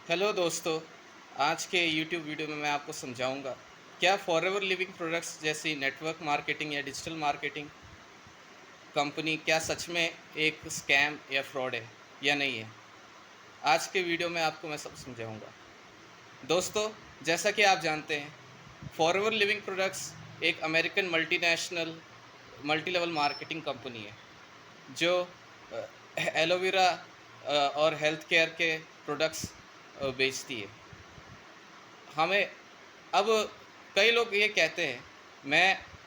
Hello दोस्तों। आज के यूट्यूब वीडियो में मैं आपको समझाऊंगा क्या फॉरएवर लिविंग प्रोडक्ट्स जैसी नेटवर्क मार्केटिंग या डिजिटल मार्केटिंग कंपनी क्या सच में एक स्कैम या फ्रॉड है या नहीं है। आज के वीडियो में आपको मैं सब समझाऊंगा। दोस्तों, जैसा कि आप जानते हैं, फॉरएवर लिविंग प्रोडक्ट्स एक American multinational multi level marketing company है जो एलोवेरा और हेल्थ केयर के प्रोडक्ट्स बेचती है। हमें अब कई लोग ये कहते हैं,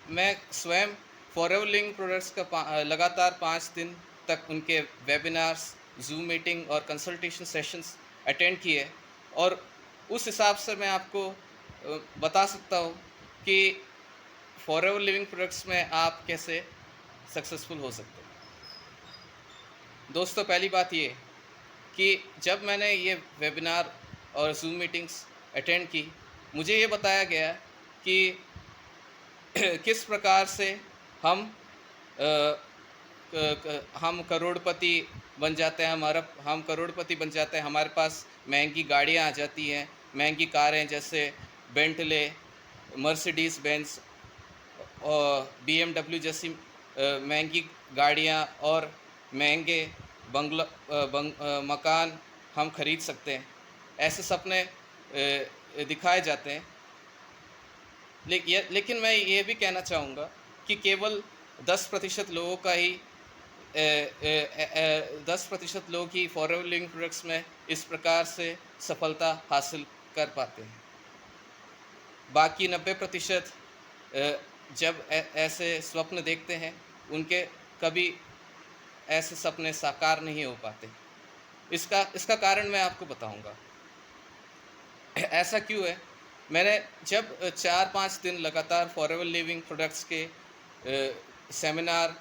मैं स्वयं फॉरएवर लिविंग प्रोडक्ट्स का लगातार 5 दिन तक उनके वेबिनार्स, ज़ूम मीटिंग और कंसल्टेशन सेशंस अटेंड किए और उस हिसाब से मैं आपको बता सकता हूँ कि फॉरएवर लिविंग प्रोडक्ट्स में आप कैसे सक्सेसफुल हो सकते हैं। दोस्तों, पहली बात ये कि जब मैंने ये वेबिनार और ज़ूम मीटिंग्स अटेंड की, मुझे ये बताया गया कि किस प्रकार से हम हम करोड़पति बन जाते हैं। हम करोड़पति बन जाते हैं, हमारे पास महंगी गाड़ियाँ आ जाती हैं, महंगी कारें जैसे बेंटले, मर्सिडीज़ बेंज और बीएमडब्ल्यू जैसी महंगी गाड़ियाँ और महंगे मकान हम खरीद सकते हैं। ऐसे सपने दिखाए जाते हैं। लेकिन मैं ये भी कहना चाहूँगा कि केवल 10% लोगों का ही 10% लोग ही फॉरएवर लिविंग प्रोडक्ट्स में इस प्रकार से सफलता हासिल कर पाते हैं। बाकी 90% जब ऐसे स्वप्न देखते हैं, उनके कभी ऐसे सपने साकार नहीं हो पाते। इसका कारण मैं आपको बताऊँगा। ऐसा क्यों है? मैंने जब 4-5 दिन लगातार फॉरएवर लिविंग प्रोडक्ट्स के सेमिनार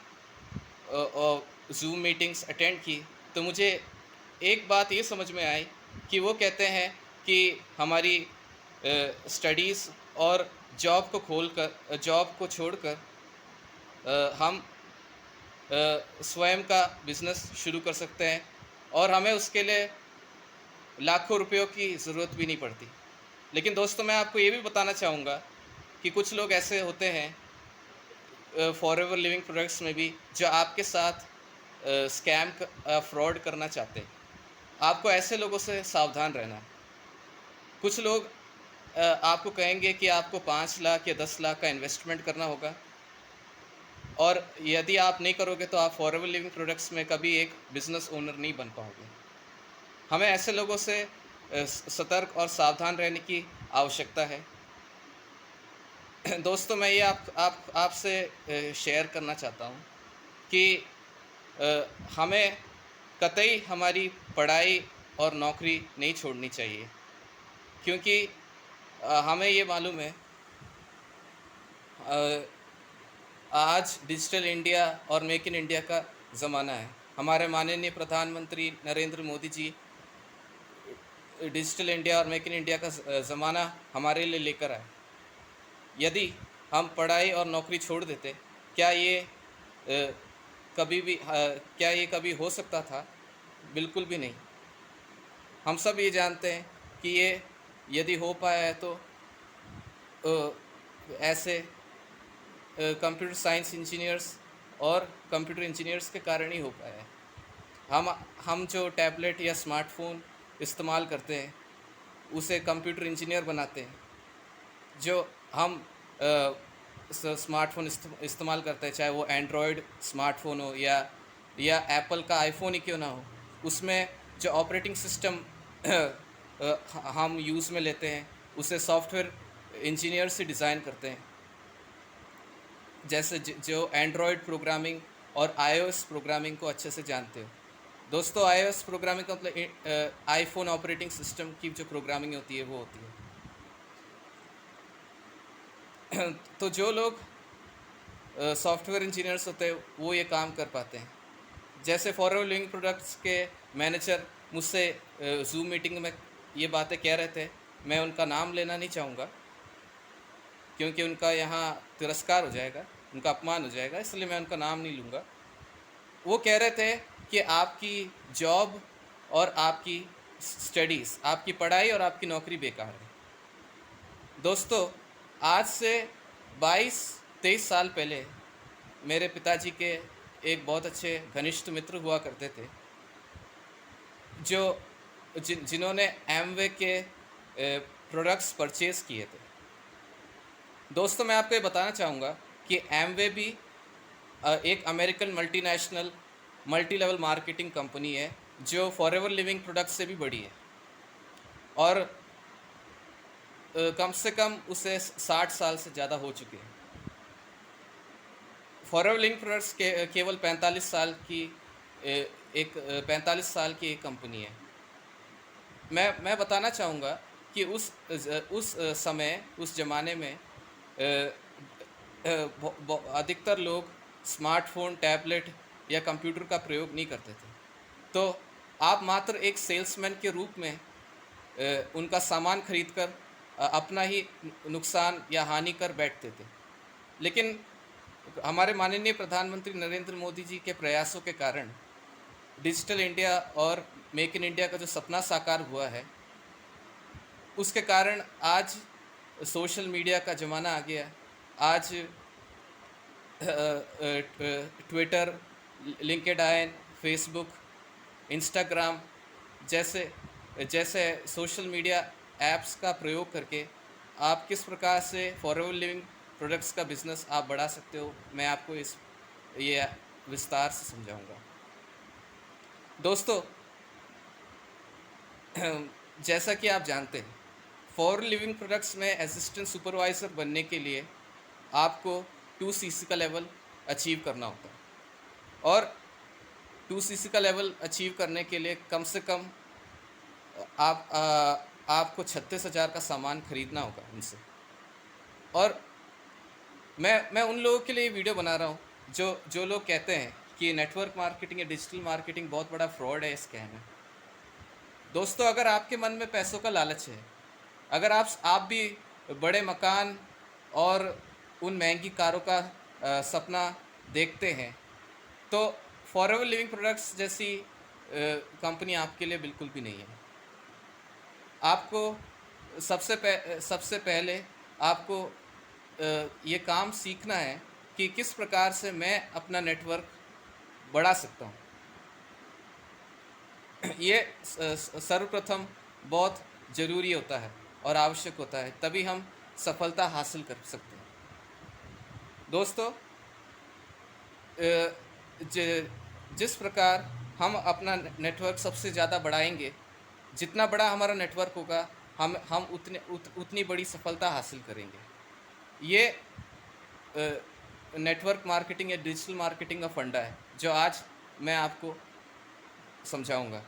और ज़ूम मीटिंग्स अटेंड की, तो मुझे एक बात ये समझ में आई कि वो कहते हैं कि हमारी स्टडीज़ और जॉब को छोड़कर हम स्वयं का बिज़नेस शुरू कर सकते हैं और हमें उसके लिए लाखों रुपयों की ज़रूरत भी नहीं पड़ती। लेकिन दोस्तों, मैं आपको ये भी बताना चाहूँगा कि कुछ लोग ऐसे होते हैं फॉरएवर लिविंग प्रोडक्ट्स में भी, जो आपके साथ फ्रॉड करना चाहते हैं। आपको ऐसे लोगों से सावधान रहना है। कुछ लोग आपको कहेंगे कि आपको 5 लाख या 10 लाख का इन्वेस्टमेंट करना होगा और यदि आप नहीं करोगे तो आप फॉरएवर लिविंग प्रोडक्ट्स में कभी एक बिज़नेस ओनर नहीं बन पाओगे। हमें ऐसे लोगों से सतर्क और सावधान रहने की आवश्यकता है। दोस्तों, मैं ये आपसे शेयर करना चाहता हूँ कि हमें कतई हमारी पढ़ाई और नौकरी नहीं छोड़नी चाहिए, क्योंकि हमें ये मालूम है अ, आज डिजिटल इंडिया और मेक इन इंडिया का ज़माना है। हमारे माननीय प्रधानमंत्री नरेंद्र मोदी जी डिजिटल इंडिया और मेक इन इंडिया का ज़माना हमारे लिए लेकर आए। यदि हम पढ़ाई और नौकरी छोड़ देते, क्या ये क्या ये कभी हो सकता था? बिल्कुल भी नहीं। हम सब ये जानते हैं कि ये यदि हो पाया है तो ऐसे कंप्यूटर साइंस इंजीनियर्स और कंप्यूटर इंजीनियर्स के कारण ही हो पाया है। हम जो टैबलेट या स्मार्टफ़ोन इस्तेमाल करते हैं, उसे कंप्यूटर इंजीनियर बनाते हैं। जो हम स्मार्टफ़ोन इस्तेमाल करते हैं, चाहे वो एंड्रॉयड स्मार्टफ़ोन हो या एप्पल का आईफ़ोन ही क्यों ना हो, उसमें जो ऑपरेटिंग सिस्टम हम यूज़ में लेते हैं, उसे सॉफ्टवेयर इंजीनियर से डिज़ाइन करते हैं। जैसे जो एंड्रॉयड प्रोग्रामिंग और आईओएस प्रोग्रामिंग को अच्छे से जानते हो। दोस्तों, आईओएस प्रोग्रामिंग का मतलब आईफ़ोन ऑपरेटिंग सिस्टम की जो प्रोग्रामिंग होती है, वो होती है। तो जो लोग सॉफ्टवेयर इंजीनियर्स होते हैं, वो ये काम कर पाते हैं। जैसे फॉरएवर लिविंग प्रोडक्ट्स के मैनेजर मुझसे ज़ूम मीटिंग में ये बातें कह रहे थे। मैं उनका नाम लेना नहीं चाहूँगा, क्योंकि उनका यहाँ तिरस्कार हो जाएगा, उनका अपमान हो जाएगा, इसलिए मैं उनका नाम नहीं लूँगा। वो कह रहे थे कि आपकी जॉब और आपकी स्टडीज़, आपकी पढ़ाई और आपकी नौकरी बेकार है। दोस्तों, आज से 22-23 साल पहले मेरे पिताजी के एक बहुत अच्छे घनिष्ठ मित्र हुआ करते थे, जो जिन्होंने एमवे के प्रोडक्ट्स परचेज़ किए थे। दोस्तों, मैं आपको ये बताना चाहूँगा कि एमवे भी एक American multinational multi level marketing company है, जो फॉरएवर लिविंग प्रोडक्ट्स से भी बड़ी है और कम से कम उसे 60 साल से ज़्यादा हो चुके हैं। फॉरएवर लिविंग प्रोडक्ट्स केवल 45 साल की 45 साल की एक कंपनी है। मैं बताना चाहूँगा कि उस समय, उस ज़माने में अधिकतर लोग स्मार्टफ़ोन, टैबलेट या कंप्यूटर का प्रयोग नहीं करते थे। तो आप मात्र एक सेल्समैन के रूप में उनका सामान खरीदकर अपना ही नुकसान या हानि कर बैठते थे। लेकिन हमारे माननीय प्रधानमंत्री नरेंद्र मोदी जी के प्रयासों के कारण डिजिटल इंडिया और मेक इन इंडिया का जो सपना साकार हुआ है, उसके कारण आज सोशल मीडिया का ज़माना आ गया। आज ट्विटर, लिंक्डइन, फेसबुक, इंस्टाग्राम जैसे जैसे सोशल मीडिया ऐप्स का प्रयोग करके आप किस प्रकार से फॉरएवर लिविंग प्रोडक्ट्स का बिज़नेस आप बढ़ा सकते हो, मैं आपको ये विस्तार से समझाऊंगा। दोस्तों, जैसा कि आप जानते हैं, फॉरएवर लिविंग प्रोडक्ट्स में असिस्टेंट सुपरवाइज़र बनने के लिए आपको 2 CC का लेवल अचीव करना होता है और 2 CC का लेवल अचीव करने के लिए कम से कम आपको 36,000 का सामान खरीदना होगा उनसे। और मैं उन लोगों के लिए वीडियो बना रहा हूँ जो लोग कहते हैं कि नेटवर्क मार्केटिंग या डिजिटल मार्केटिंग बहुत बड़ा फ्रॉड है, स्कैम है। दोस्तों, अगर आपके मन में पैसों का लालच है, अगर आप भी बड़े मकान और उन महंगी कारों का सपना देखते हैं, तो फॉरएवर लिविंग प्रोडक्ट्स जैसी कंपनी आपके लिए बिल्कुल भी नहीं है। आपको सबसे पहले आपको ये काम सीखना है कि किस प्रकार से मैं अपना नेटवर्क बढ़ा सकता हूँ। ये सर्वप्रथम बहुत ज़रूरी होता है और आवश्यक होता है, तभी हम सफलता हासिल कर सकते हैं। दोस्तों, जिस प्रकार हम अपना नेटवर्क सबसे ज़्यादा बढ़ाएंगे, जितना बड़ा हमारा नेटवर्क होगा, हम उतनी बड़ी सफलता हासिल करेंगे। ये नेटवर्क मार्केटिंग या डिजिटल मार्केटिंग का फंडा है, जो आज मैं आपको समझाऊंगा।